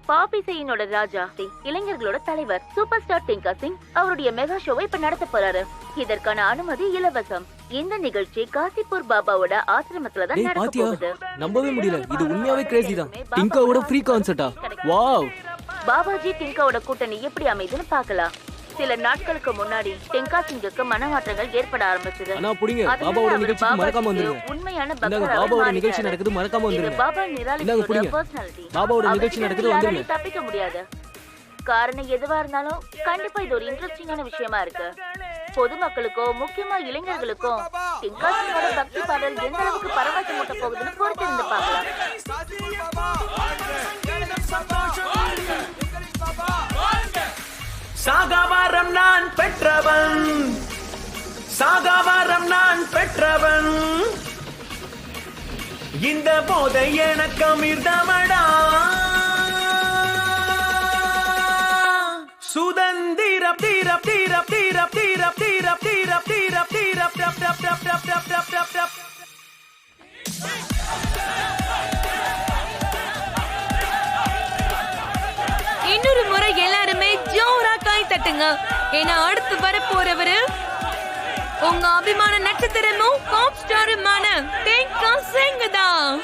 Pop இசையினோட ராஜா இளைஞர்களோட தலைவர் super star Dinka Singh அவருடைய mega ஷோவை இப்ப நடத்த போறாரு. இதற்கான அனுமதி இலவசம். இந்த நிகழ்ச்சி காசிப்பூர் பாபாவோட ஆசிரமத்துல தான் நடக்க போகுது. நம்பவே முடியல, இது உண்மையாவே கிரேசி தான். டிங்காவோட ஃப்ரீ கான்சர்ட்டா? வாவ்! பாபாஜி டிங்காவோட கூட்டணி எப்படி அமைதுன்னு பார்க்கலாம். சில நாட்களுக்கு முன்னாடி டிங்கா சிங்குக்கு மனமாற்றங்கள் ஏற்பட ஆரம்பிச்சது. பாபாவோட நிகழ்ச்சிக்கு மறக்காம வந்துருங்க. உண்மையான பாபாவோட நிகழ்ச்சி நடக்குது, மறக்காம வந்துருங்க. பாபா நிராலியோட பர்சனாலிட்டி. பாபாவோட நிகழ்ச்சி நடக்குது, வந்துருங்க. தப்பிக்க முடியாது. காரணம் எதுவா இருந்தாலும் கண்டிப்பா இது ஒரு இன்ட்ரெஸ்டிங்கான விஷயமா இருக்கு. பொதுமக்களுக்கோ முக்கியமா இளைஞர்களுக்கோ டிங்கா சிங்கோட பக்தி பாடல் எந்த அளவுக்கு பரவசம் மூட்ட போகுதுன்னு பொறுத்திருந்து பார்க்கலாம். சாகாவாரம் நான் பெற்றவன், சாகாவாரம் நான் பெற்றவன், இந்த போதை எனக்கு அமிர்தமடா, சுதந்திர தீர தீர தீர தீர தீர தீர தீர தீர தீர. இன்னொரு முறை எல்லாருமே ஜோரா கை தட்டுங்க. ஏன்னா அடுத்து வர போறவரு உங்க அபிமான நட்சத்திரமும் பாப் ஸ்டாருமான டிங்கா சிங் தான்.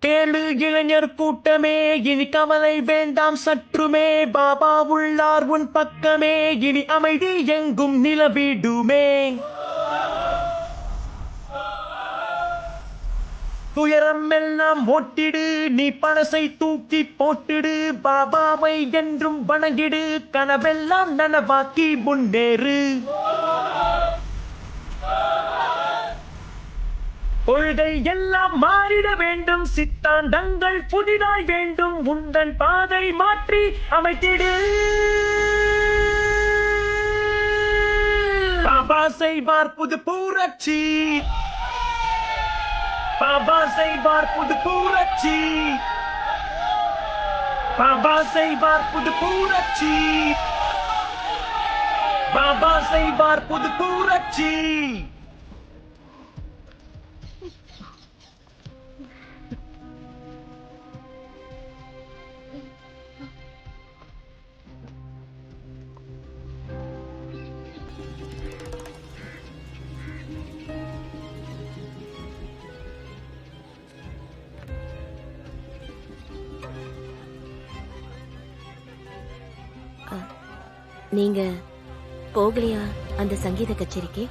கேளு இளைஞர் கூட்டமே, இனி கவலை வேண்டாம் சற்றுமே, பாபா உள்ளார் உன் பக்கமே, இனி அமைதி எங்கும் நிலவிடுமே. துயரம் எல்லாம் ஓட்டிடு, நீ பழசை தூக்கி போட்டிடு, பாபாவை என்றும் வணங்கிடு, கனவெல்லாம் நனவாக்கி முன்னேறு. கொள்கை எல்லாம் மாறிட வேண்டும், சித்தாந்தங்கள் புதிதாய் வேண்டும், உந்தன் பாதை மாற்றி அமைத்திடு. பாபா செய்வார் புது புரட்சி, பாபா செய்வார் புது புரட்சி, பாபா செய்வார் புது புரட்சி, பாபா செய்வார் புது புரட்சி. நீங்க போகலையா அந்த சங்கீத கச்சேரிக்கு?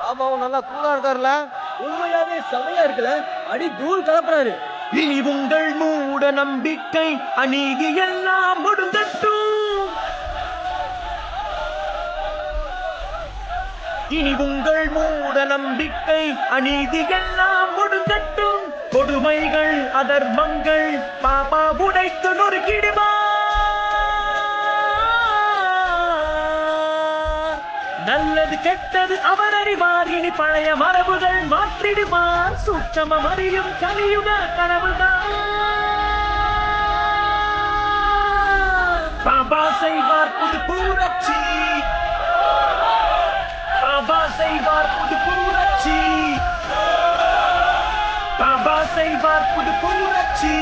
பாபாவும் நல்லா கூலா இருக்காருல, உண்மையாவே செமையா இருக்குல்ல, அடி தூள் கலப்புறாரு. இனி உங்கள் மூட நம்பிக்கை அநீதி எல்லாம் முடிந்தட்டும், இனி உங்கள் மூட நம்பிக்கை அநீதி எல்லாம் முடிந்தட்டும், கொடுமைகள் அதர்மங்கள் பாபா உடைத்து நொறுக்கிடுமா. நல்லது கெட்டது அவர் அறிவார், இனி பழைய மரபுகள் மாற்றிடுவார், சூட்சமம் அறியும் கலியுக கனவுதான். பாபா செய்வார் புது புரட்சி, பாபா செய்வார் புது புரட்சி, பாபா செய்வார் புது புரட்சி,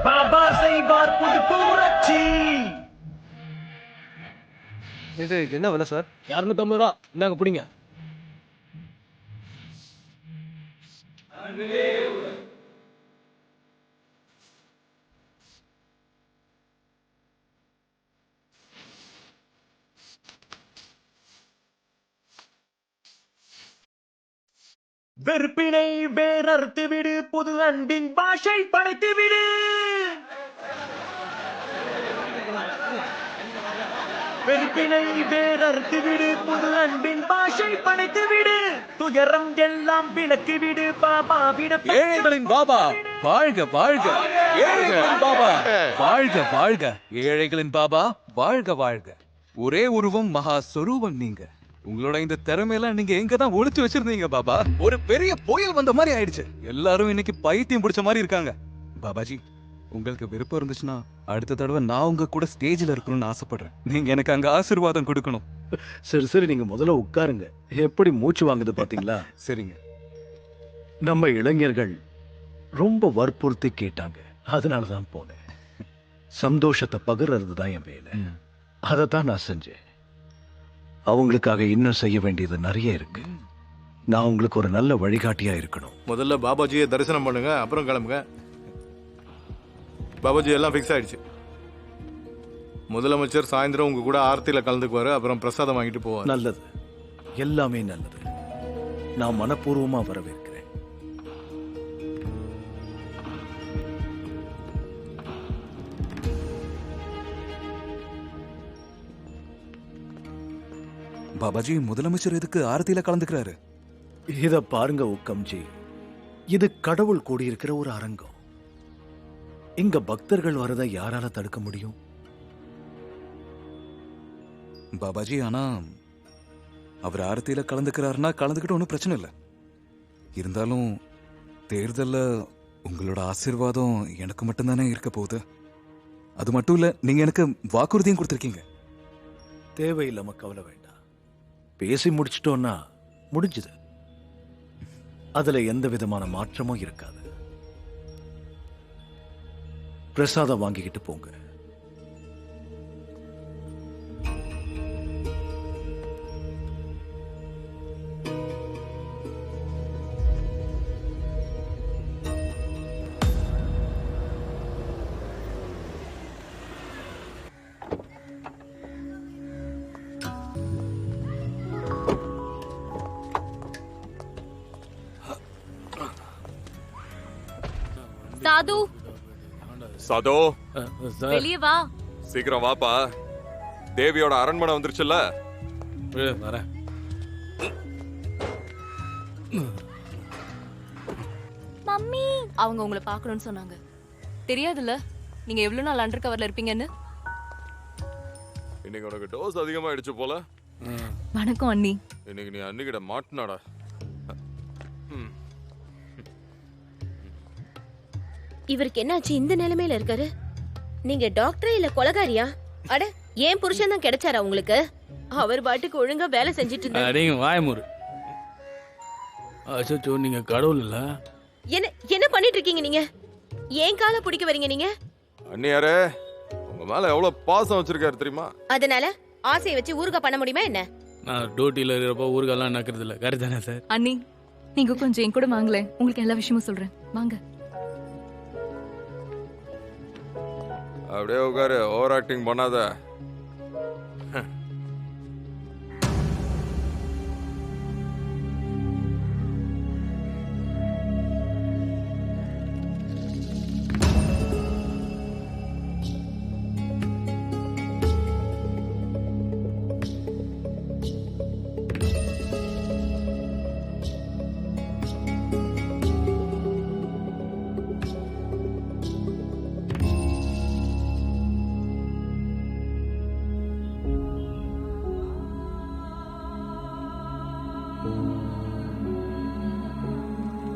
பாபா செய்வார் புது புரட்சி. இது என்ன விலை சார்? 250 ரூபா. இந்தாங்க பிடிங்க. வெறுப்பினை வேறறுத்து விடு, புது அன்பின் பாஷை படைத்து விடு. வெறுப்பினை வேறறுத்து விடு, புது அன்பின் பாஷை படைத்து விடு. துயரம் எல்லாம் விளக்கி விடு, பாபா விட. ஏழைகளின் பாபா வாழ்க வாழ்க, ஏழைகளின் பாபா வாழ்க வாழ்க, ஏழைகளின் பாபா வாழ்க வாழ்க. ஒரே உருவம் மகா சொரூபம் நீங்க. உங்களோட இந்த திறமையெல்லாம் நீங்க எங்க தான் ஒளிச்சு வச்சிருந்தீங்க பாபா? ஒரு பெரிய புயல் வந்த மாதிரி ஆயிடுச்சு. எல்லாரும் இன்னைக்கு பைத்தியம் பிடிச்ச மாதிரி இருக்காங்க. பாபாஜி, உங்களுக்கு விருப்பம் இருந்துச்சுன்னா அடுத்த தடவை நான் உங்க கூட ஸ்டேஜ்ல இருக்கணும்னு ஆசைப்படுறேன். நீங்க எனக்கு அங்க ஆசீர்வாதம் கொடுக்கணும். சரி சரி, நீங்க முதல்ல உட்காருங்க. எப்படி மூச்சு வாங்குது பாத்தீங்களா? சரிங்க. நம்ம இளைஞர்கள் ரொம்ப வற்புறுத்தி கேட்டாங்க, அதனாலதான் போனேன். சந்தோஷத்தை பகிர்றது தான் என் வேலை. அதைத்தான் நான் செஞ்சேன். அவங்களுக்காக இன்னும் செய்ய வேண்டியது நிறைய இருக்கு. நான் உங்களுக்கு ஒரு நல்ல வழிகாட்டியா இருக்கணும். முதல்ல பாபாஜியை தரிசனம் பண்ணுங்க, அப்புறம் கிளம்புங்க. பாபாஜி எல்லாம் ஃபிக்ஸ் ஆயிடுச்சு. முதலமைச்சர் சாயந்தரம் உங்க கூட ஆர்த்தியில கலந்துக்குவாரு, அப்புறம் பிரசாதம் வாங்கிட்டு போவார். நல்லது, எல்லாமே நல்லது. நான் மனப்பூர்வமா வரவேற்கிறேன். பாபாஜி, முதலமைச்சர் எதுக்கு ஆரத்தியில கலந்துக்கிறாரு? இத பாருங்க உக்கம்ஜி, இது கடவுள் கூடியிருக்கிற ஒரு அரங்கம். இங்க பக்தர்கள் வரதை யாரால தடுக்க முடியும்? பாபாஜி, ஆனா அவர் ஆரத்தியில கலந்துக்கிறாருன்னா கலந்துக்கிட்டு ஒன்றும் பிரச்சனை இல்லை. இருந்தாலும் தேர்தல்ல உங்களோட ஆசீர்வாதம் எனக்கு மட்டும்தானே இருக்க போகுது. அது மட்டும் இல்ல, நீங்க எனக்கு வாக்குறுதியும் கொடுத்துருக்கீங்க. தேவையில்லாம கவலை வேண்டாம். பேசி முடிச்சிட்டோம்னா முடிஞ்சது. அதுல எந்த விதமான மாற்றமும் இருக்காது. பிரசாதம் வாங்கிக்கிட்டு போங்க. சாது, சதோ, வெளியே வா. சீக்கிரம் வாப்பா. தேவியோட அரண்மனை வந்துருச்சுல்ல. வரேன். மம்மி, அவங்க உங்களை பார்க்கணும்னு சொன்னாங்க. தெரியாதுல்ல நீங்க எவ்வளவு நாள் அண்டர் கவர்ல இருப்பீங்கன்னு. இன்னைக்கு உனக்கு டோஸ் அதிகமாயிடுச்சு போல. வணக்கம் அண்ணி. இன்னைக்கு நீ அன்னிக்கிட்ட மாட்டினாடா. இவருக்கு என்னாச்சு இந்த நிலைமையில இருக்காரு? நீங்க டாக்டரே இல்ல கொலகாரியா? அட, ஏன் புருஷன் தான் கிடைச்சாரா உங்களுக்கு? அவர் பாட்டுக்கு ஒழுங்கா வேலை செஞ்சுட்டு இருந்தாரு. அடேங்க வாயமுரு. அச்சோ, நீங்க கடவுள் இல்ல? என்ன என்ன பண்ணிட்டு இருக்கீங்க நீங்க? ஏன் காலை பிடிக்க வரீங்க நீங்க? அண்ணியாரே, உங்க மேல எவ்வளவு பாசம் வச்சிருக்காரு தெரியுமா? அதனால ஆசையை வச்சு ஊருகா பண்ண முடியுமா என்ன? நான் டியூட்டில இருக்கிறப்ப ஊருக்கெல்லாம் நக்கிறது இல்ல. கரெக்ட் தானே சார்? அண்ணி, நீங்க கொஞ்சம் என் கூட வாங்கல, உங்களுக்கு எல்லா விஷயமும் சொல்றேன். வாங்க. அப்படியே உட்காரு, ஓவர் ஆக்டிங் பண்ணாத.